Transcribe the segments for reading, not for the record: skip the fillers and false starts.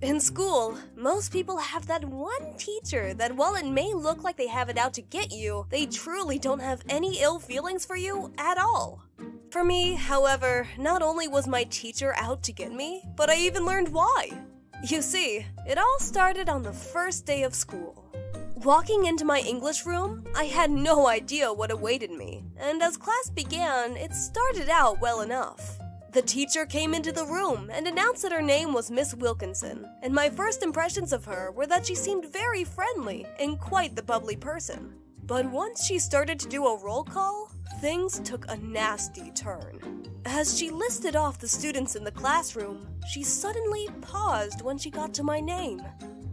In school, most people have that one teacher that while it may look like they have it out to get you, they truly don't have any ill feelings for you at all. For me, however, not only was my teacher out to get me, but I even learned why. You see, it all started on the first day of school. Walking into my English room, I had no idea what awaited me, and as class began, it started out well enough. The teacher came into the room and announced that her name was Miss Wilkinson, and my first impressions of her were that she seemed very friendly and quite the bubbly person. But once she started to do a roll call, things took a nasty turn. As she listed off the students in the classroom, she suddenly paused when she got to my name.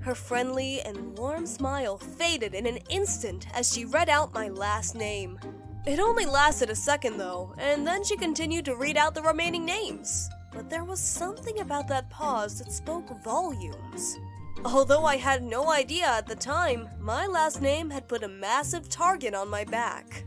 Her friendly and warm smile faded in an instant as she read out my last name. It only lasted a second though, and then she continued to read out the remaining names. But there was something about that pause that spoke volumes. Although I had no idea at the time, my last name had put a massive target on my back.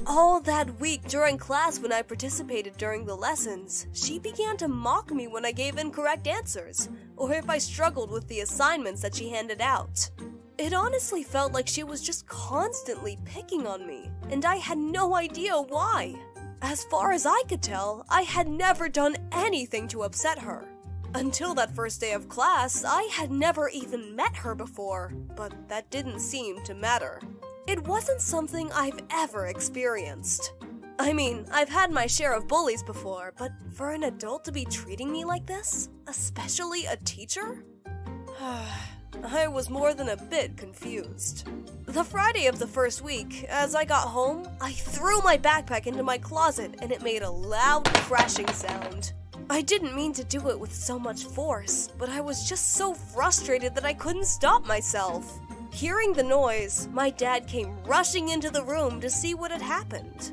All that week during class when I participated during the lessons, she began to mock me when I gave incorrect answers, or if I struggled with the assignments that she handed out. It honestly felt like she was just constantly picking on me, and I had no idea why. As far as I could tell, I had never done anything to upset her. Until that first day of class, I had never even met her before, but that didn't seem to matter. It wasn't something I've ever experienced. I mean, I've had my share of bullies before, but for an adult to be treating me like this, especially a teacher? I was more than a bit confused. The Friday of the first week, as I got home, I threw my backpack into my closet and it made a loud crashing sound. I didn't mean to do it with so much force, but I was just so frustrated that I couldn't stop myself. Hearing the noise, my dad came rushing into the room to see what had happened.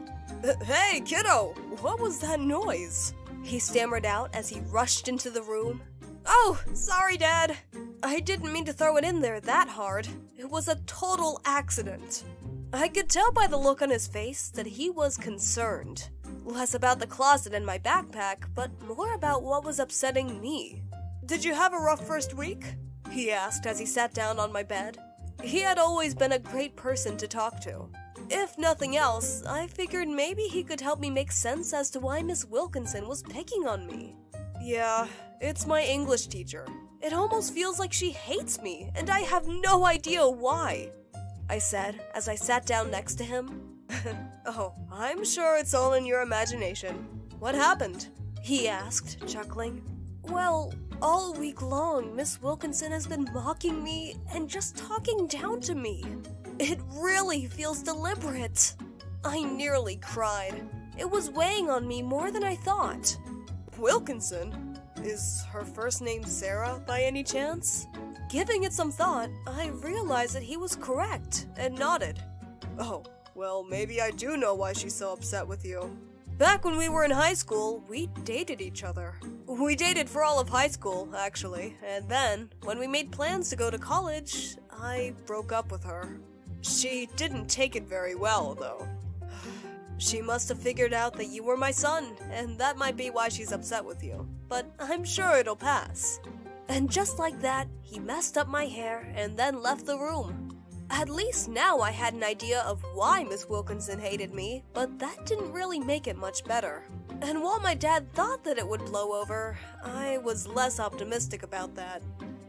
"Hey, kiddo, what was that noise?" he stammered out as he rushed into the room. "Oh, sorry, Dad. I didn't mean to throw it in there that hard. It was a total accident." I could tell by the look on his face that he was concerned. Less about the closet and my backpack, but more about what was upsetting me. "Did you have a rough first week?" he asked as he sat down on my bed. He had always been a great person to talk to. If nothing else, I figured maybe he could help me make sense as to why Miss Wilkinson was picking on me. "Yeah, it's my English teacher. It almost feels like she hates me, and I have no idea why," I said as I sat down next to him. "Oh, I'm sure it's all in your imagination. What happened?" he asked, chuckling. "Well, all week long, Miss Wilkinson has been mocking me and just talking down to me. It really feels deliberate." I nearly cried. It was weighing on me more than I thought. "Wilkinson? Is her first name Sarah by any chance?" Giving it some thought, I realized that he was correct and nodded. "Oh, well, maybe I do know why she's so upset with you. Back when we were in high school, we dated each other. We dated for all of high school, actually, and then, when we made plans to go to college, I broke up with her. She didn't take it very well, though. She must have figured out that you were my son, and that might be why she's upset with you. But I'm sure it'll pass." And just like that, he messed up my hair and then left the room. At least now I had an idea of why Miss Wilkinson hated me, but that didn't really make it much better. And while my dad thought that it would blow over, I was less optimistic about that.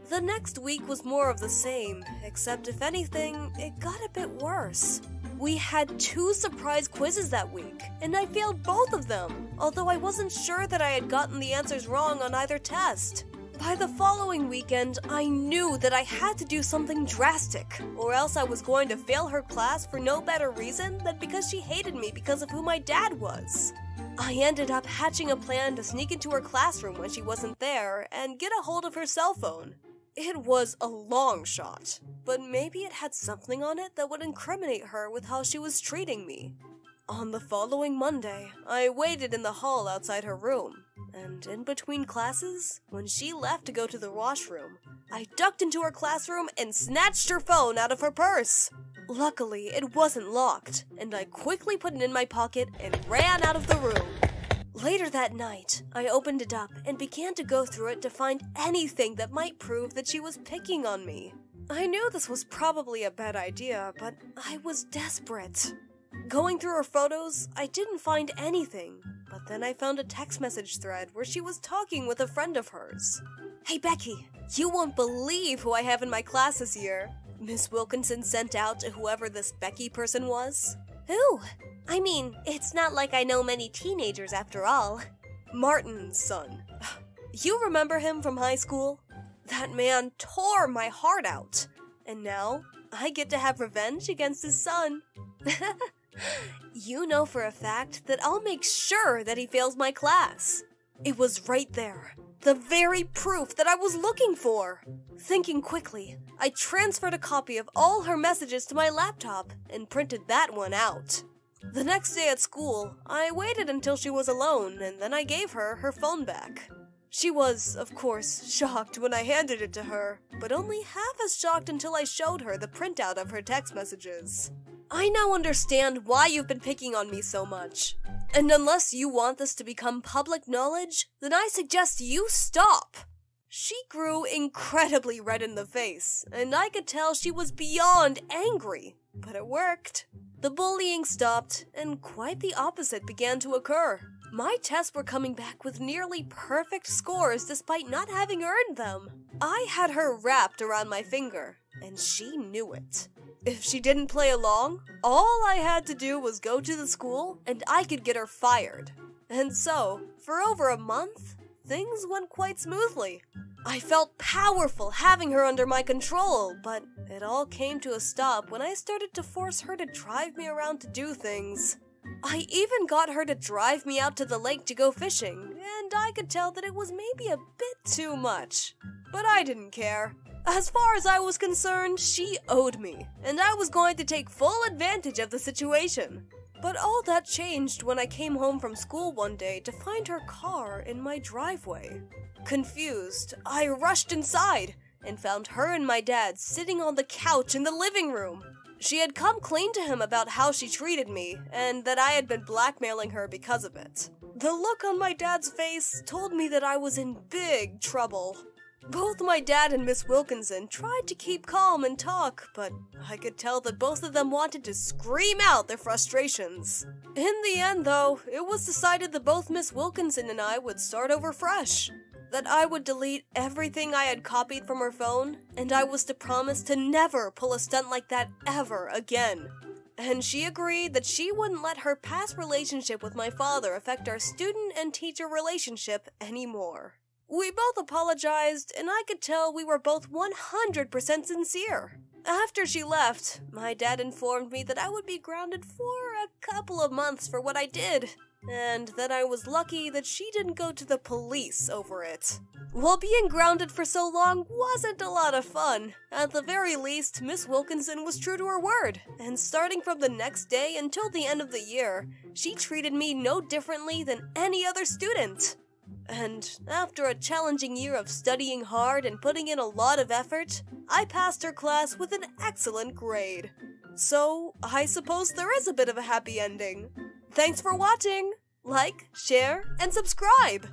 The next week was more of the same, except if anything, it got a bit worse. We had 2 surprise quizzes that week, and I failed both of them, although I wasn't sure that I had gotten the answers wrong on either test. By the following weekend, I knew that I had to do something drastic, or else I was going to fail her class for no better reason than because she hated me because of who my dad was. I ended up hatching a plan to sneak into her classroom when she wasn't there and get a hold of her cell phone. It was a long shot, but maybe it had something on it that would incriminate her with how she was treating me. On the following Monday, I waited in the hall outside her room, and in between classes, when she left to go to the washroom, I ducked into her classroom and snatched her phone out of her purse. Luckily, it wasn't locked, and I quickly put it in my pocket and ran out of the room. Later that night, I opened it up and began to go through it to find anything that might prove that she was picking on me. I knew this was probably a bad idea, but I was desperate. Going through her photos, I didn't find anything, but then I found a text message thread where she was talking with a friend of hers. "Hey Becky, you won't believe who I have in my class this year," Miss Wilkinson sent out to whoever this Becky person was. "Who? I mean, it's not like I know many teenagers after all." "Martin's son. You remember him from high school? That man tore my heart out, and now I get to have revenge against his son." "You know for a fact that I'll make sure that he fails my class." It was right there, the very proof that I was looking for. Thinking quickly, I transferred a copy of all her messages to my laptop and printed that one out. The next day at school, I waited until she was alone, and then I gave her her phone back. She was, of course, shocked when I handed it to her, but only half as shocked until I showed her the printout of her text messages. "I now understand why you've been picking on me so much. And unless you want this to become public knowledge, then I suggest you stop." She grew incredibly red in the face, and I could tell she was beyond angry, but it worked. The bullying stopped, and quite the opposite began to occur. My tests were coming back with nearly perfect scores despite not having earned them. I had her wrapped around my finger, and she knew it. If she didn't play along, all I had to do was go to the school and I could get her fired. And so, for over a month, things went quite smoothly. I felt powerful having her under my control, but it all came to a stop when I started to force her to drive me around to do things. I even got her to drive me out to the lake to go fishing, and I could tell that it was maybe a bit too much. But I didn't care. As far as I was concerned, she owed me, and I was going to take full advantage of the situation. But all that changed when I came home from school one day to find her car in my driveway. Confused, I rushed inside and found her and my dad sitting on the couch in the living room. She had come clean to him about how she treated me, and that I had been blackmailing her because of it. The look on my dad's face told me that I was in big trouble. Both my dad and Miss Wilkinson tried to keep calm and talk, but I could tell that both of them wanted to scream out their frustrations. In the end, though, it was decided that both Miss Wilkinson and I would start over fresh. That I would delete everything I had copied from her phone, and I was to promise to never pull a stunt like that ever again. And she agreed that she wouldn't let her past relationship with my father affect our student and teacher relationship anymore. We both apologized, and I could tell we were both 100% sincere. After she left, my dad informed me that I would be grounded for a couple of months for what I did, and that I was lucky that she didn't go to the police over it. While being grounded for so long wasn't a lot of fun, at the very least, Miss Wilkinson was true to her word, and starting from the next day until the end of the year, she treated me no differently than any other student. And after a challenging year of studying hard and putting in a lot of effort, I passed her class with an excellent grade. So, I suppose there is a bit of a happy ending. Thanks for watching! Like, share, and subscribe!